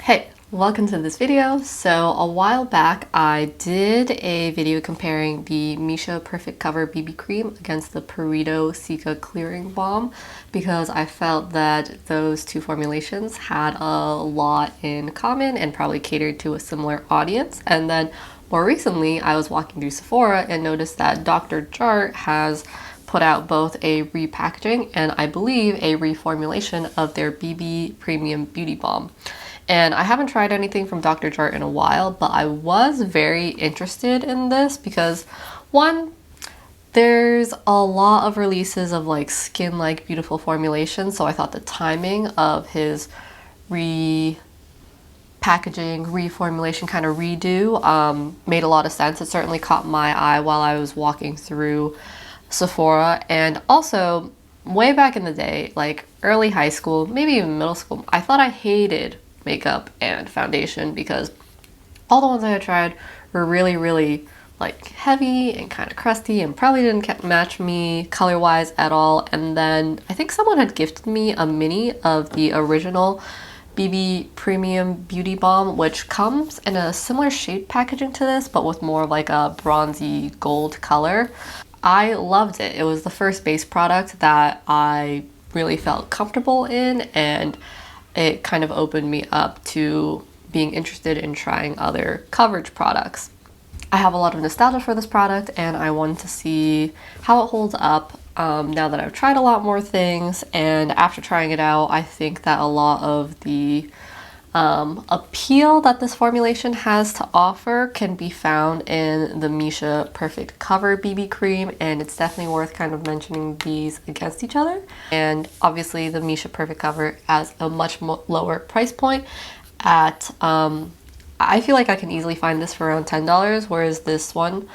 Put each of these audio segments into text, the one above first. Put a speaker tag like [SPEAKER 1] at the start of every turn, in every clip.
[SPEAKER 1] Hey, welcome to this video. So a while back I did a video comparing the Missha Perfect Cover BB Cream against the Purito Cica Clearing Balm because I felt that those two formulations had a lot in common and probably catered to a similar audience. And then more recently I was walking through Sephora and noticed that Dr. Jart has put out both a repackaging and I believe a reformulation of their BB Premium Beauty Balm. And I haven't tried anything from Dr. Jart in a while, but I was very interested in this because one, there's a lot of releases of like skin-like beautiful formulations, so I thought the timing of his repackaging, reformulation kind of redo made a lot of sense. It certainly caught my eye while I was walking through Sephora. And also, way back in the day, like early high school, maybe even middle school, I thought I hated makeup and foundation because all the ones I had tried were really like heavy and kind of crusty and probably didn't match me color wise at all. And then I think someone had gifted me a mini of the original BB Premium Beauty Balm, which comes in a similar shade packaging to this but with more of like a bronzy gold color. I loved it. It was the first base product that I really felt comfortable in, and it kind of opened me up to being interested in trying other coverage products. I have a lot of nostalgia for this product and I wanted to see how it holds up now that I've tried a lot more things. And after trying it out, I think that a lot of the appeal that this formulation has to offer can be found in the Missha Perfect Cover BB Cream, and it's definitely worth kind of mentioning these against each other. And obviously the Missha Perfect Cover has a much lower price point at, I feel like I can easily find this for around $10, whereas this one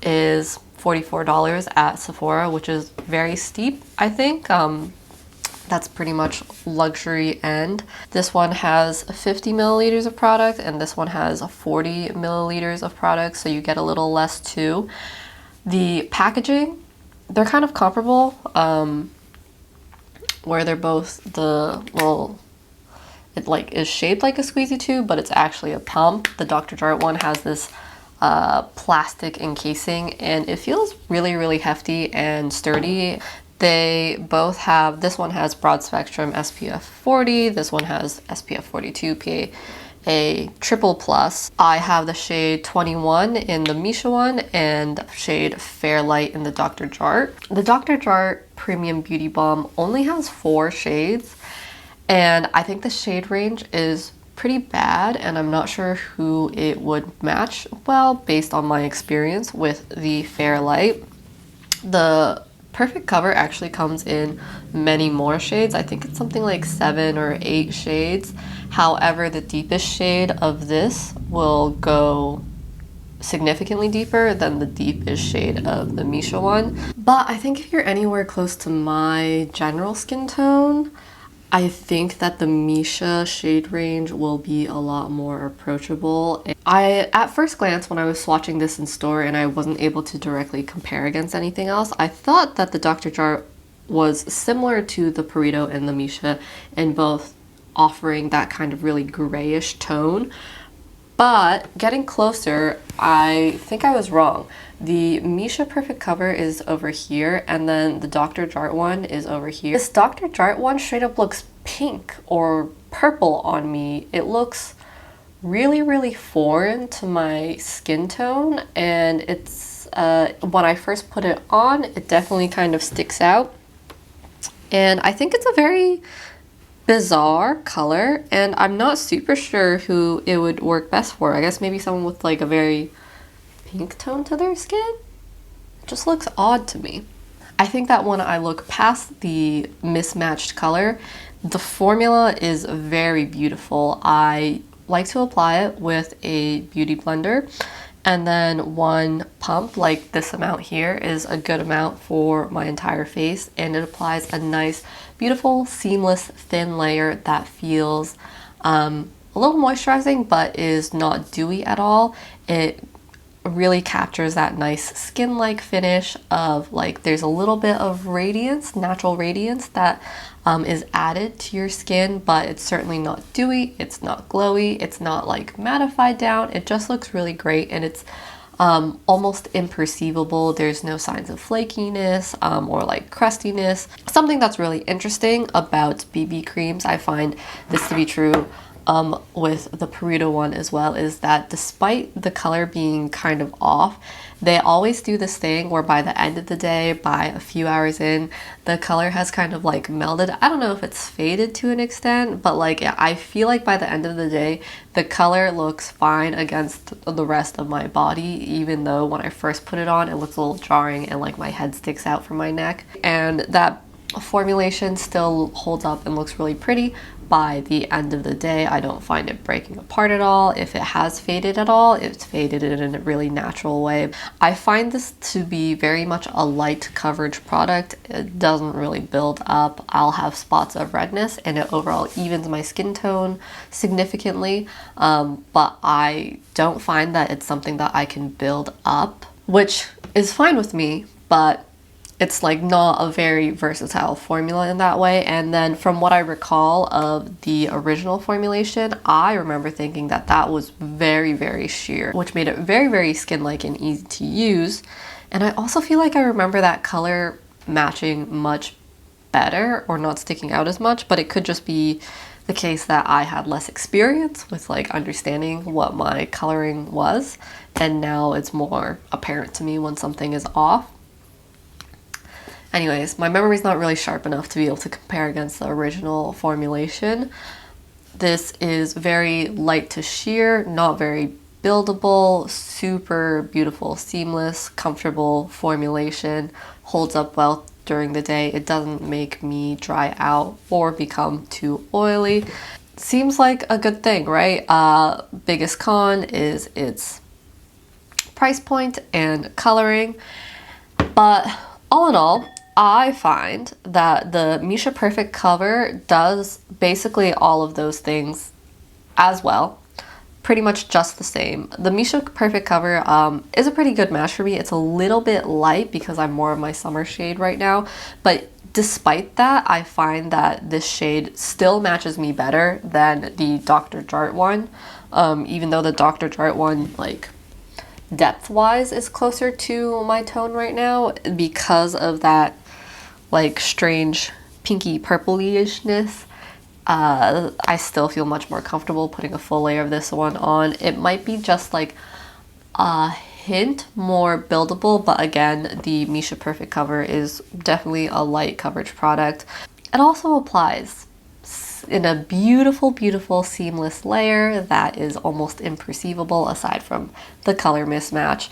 [SPEAKER 1] is $44 at Sephora, which is very steep, I think. That's pretty much luxury end. This one has 50 milliliters of product and this one has 40 milliliters of product, so you get a little less too. The packaging, they're kind of comparable, where they're both it like is shaped like a squeezy tube, but it's actually a pump. The Dr. Jart one has this plastic encasing and it feels really hefty and sturdy. They both have, this one has broad spectrum SPF 40, this one has SPF 42 PA triple plus. I have the shade 21 in the Missha one and shade Fair Light in the Dr. Jart. The Dr. Jart Premium Beauty Balm only has 4 shades and I think the shade range is pretty bad and I'm not sure who it would match well based on my experience with the Fair Light. The Perfect Cover actually comes in many more shades. I think it's something like 7 or 8 shades. However, the deepest shade of this will go significantly deeper than the deepest shade of the Missha one. But I think if you're anywhere close to my general skin tone, I think that the Missha shade range will be a lot more approachable. At first glance, when I was swatching this in store and I wasn't able to directly compare against anything else, I thought that the Dr. Jart was similar to the Purito and the Missha in both offering that kind of really grayish tone. But getting closer, I think I was wrong. The Missha Perfect Cover is over here and then the Dr. Jart one is over here. This Dr. Jart one straight up looks pink or purple on me. It looks really foreign to my skin tone, and it's when I first put it on, it definitely kind of sticks out. And I think it's a very bizarre color and I'm not super sure who it would work best for. I guess maybe someone with like a very pink tone to their skin. It just looks odd to me. I think that when I look past the mismatched color, the formula is very beautiful. I like to apply it with a beauty blender, and then one pump like this amount here is a good amount for my entire face, and it applies a nice, beautiful, seamless, thin layer that feels a little moisturizing but is not dewy at all. It really captures that nice skin-like finish of like there's a little bit of radiance, natural radiance that is added to your skin, but it's certainly not dewy, it's not glowy, it's not like mattified down. It just looks really great, and it's almost imperceivable. There's no signs of flakiness or like crustiness. Something that's really interesting about BB creams, I find this to be true with the Purito one as well, is that despite the color being kind of off, they always do this thing where by the end of the day, by a few hours in, the color has kind of like melded. I don't know if it's faded to an extent, but like I feel like by the end of the day, the color looks fine against the rest of my body, even though when I first put it on, it looks a little jarring and like my head sticks out from my neck. And that formulation still holds up and looks really pretty by the end of the day. I don't find it breaking apart at all. If it has faded at all, it's faded in a really natural way. I find this to be very much a light coverage product. It doesn't really build up. I'll have spots of redness and it overall evens my skin tone significantly, but I don't find that it's something that I can build up, which is fine with me, but it's like not a very versatile formula in that way. And then from what I recall of the original formulation, I remember thinking that that was very, very sheer, which made it very, very skin-like and easy to use. And I also feel like I remember that color matching much better or not sticking out as much, but it could just be the case that I had less experience with like understanding what my coloring was. And now it's more apparent to me when something is off. Anyways, my memory's not really sharp enough to be able to compare against the original formulation. This is very light to sheer, not very buildable, super beautiful, seamless, comfortable formulation. Holds up well during the day. It doesn't make me dry out or become too oily. Seems like a good thing, right? Biggest con is its price point and coloring, but all in all, I find that the Missha Perfect Cover does basically all of those things as well. Pretty much just the same. The Missha Perfect Cover is a pretty good match for me. It's a little bit light because I'm more of my summer shade right now, but despite that, I find that this shade still matches me better than the Dr. Jart one, even though the Dr. Jart one, like, depth-wise is closer to my tone right now because of that like strange pinky purpley-ishness. I still feel much more comfortable putting a full layer of this one on. It might be just like a hint more buildable, but again, the Missha Perfect Cover is definitely a light coverage product. It also applies in a beautiful, beautiful seamless layer that is almost imperceivable aside from the color mismatch.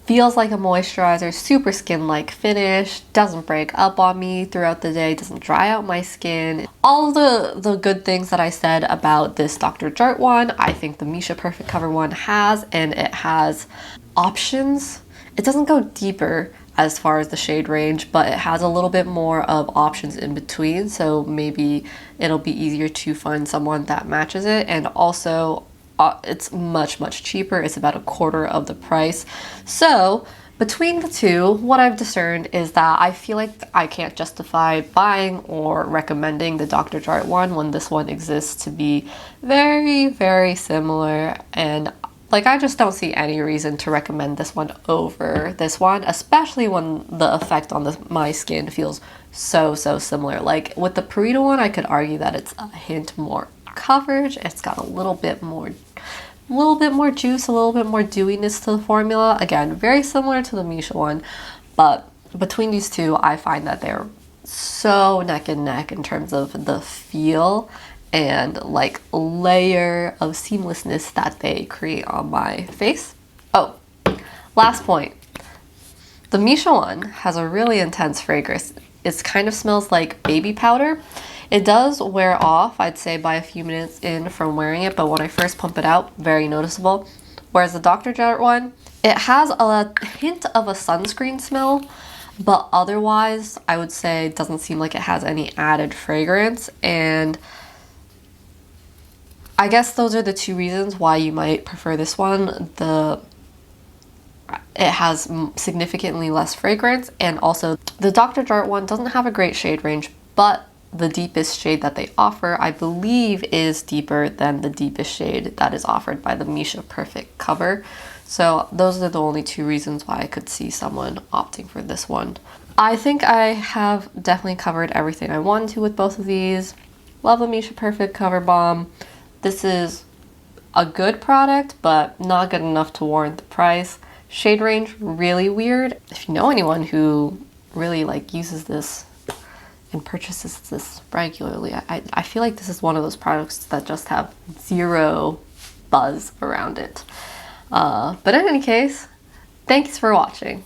[SPEAKER 1] Feels like a moisturizer, super skin-like finish, doesn't break up on me throughout the day, doesn't dry out my skin. All of the good things that I said about this Dr. Jart one, I think the Missha Perfect Cover one has, and it has options. It doesn't go deeper as far as the shade range, but it has a little bit more of options in between, so maybe it'll be easier to find someone that matches it. And also it's much, much cheaper. It's about a quarter of the price. So between the two, what I've discerned is that I feel like I can't justify buying or recommending the Dr. Jart one when this one exists to be very, very similar. And like, I just don't see any reason to recommend this one over this one, especially when the effect on my skin feels so, so similar. Like with the Purito one, I could argue that it's a hint more coverage. It's got a little bit more juice, a little bit more dewiness to the formula. Again, very similar to the Missha one, but between these two, I find that they're so neck and neck in terms of the feel and like layer of seamlessness that they create on my face. Oh, last point. The Missha one has a really intense fragrance. It kind of smells like baby powder. It does wear off, I'd say, by a few minutes in from wearing it, but when I first pump it out, very noticeable. Whereas the Dr. Jart one, it has a hint of a sunscreen smell, but otherwise, I would say it doesn't seem like it has any added fragrance. And I guess those are the two reasons why you might prefer this one. The it has significantly less fragrance, and also the Dr. Jart one doesn't have a great shade range, but the deepest shade that they offer, I believe, is deeper than the deepest shade that is offered by the Missha Perfect Cover. So those are the only two reasons why I could see someone opting for this one. I think I have definitely covered everything I wanted to with both of these. Love the Missha Perfect Cover Balm. This is a good product, but not good enough to warrant the price. Shade range, really weird. If you know anyone who really like uses this and purchases this regularly, I feel like this is one of those products that just have zero buzz around it. But in any case, thanks for watching.